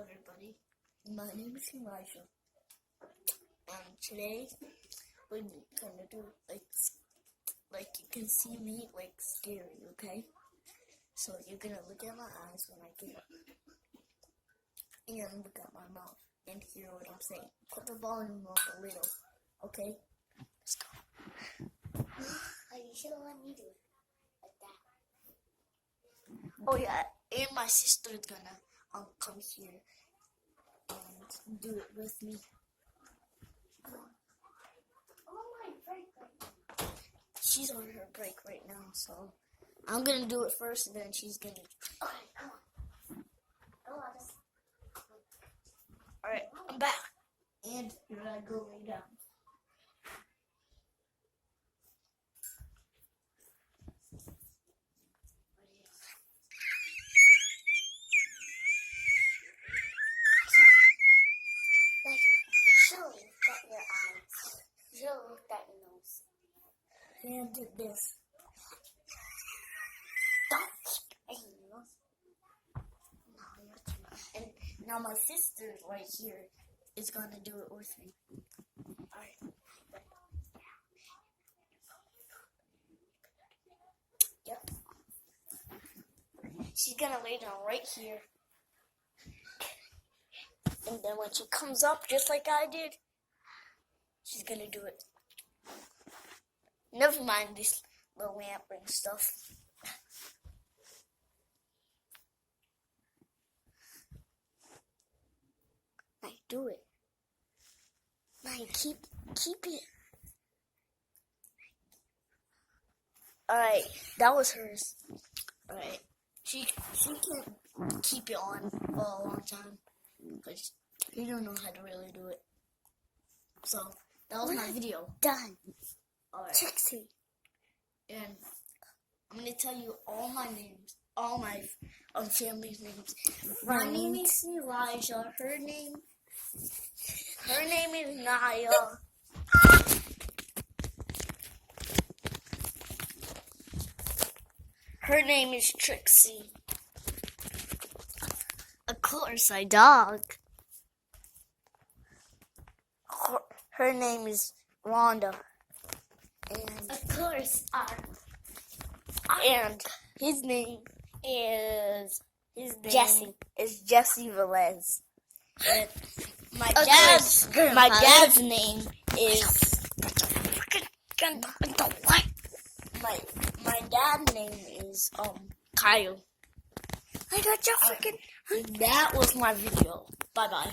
everybody, my name is Elijah, and today we're gonna do like you can see me like scary, okay? So you're gonna look at my eyes when I get up, and look at my mouth and hear what I'm saying. Put the volume up a little, okay? Let's go. You should have let me do it like that. Oh yeah, and my sister's gonna come here and do it with me. She's on her break right now, so I'm gonna do it first, and then she's gonna. Okay, come on. Go on. All right, I'm back, and you're gonna go lay down. Show that your eyes. Show that your nose. And did this. Don't keep your nose. Now your turn. And now my sister right here is gonna do it with me. All right. Yep. She's gonna lay down right here. And then when she comes up, just like I did, she's gonna do it. Never mind this little lamp and stuff. Now do it. Now keep it. Alright, that was hers. Alright. She can't keep it on for a long time. Because you don't know how to really do it. So, that was my video. Done. Alright. Trixie. And I'm going to tell you all my names. All my family's names. My name is Elijah. Her name is Nyia. Her name is Trixie. Of course, I dog. Her name is Rhonda. And Of course, and his name is Jesse. Is Jesse Velez. And my course, dad's name is my dad's name is Kyle. I got your freaking. That was my video. Bye bye.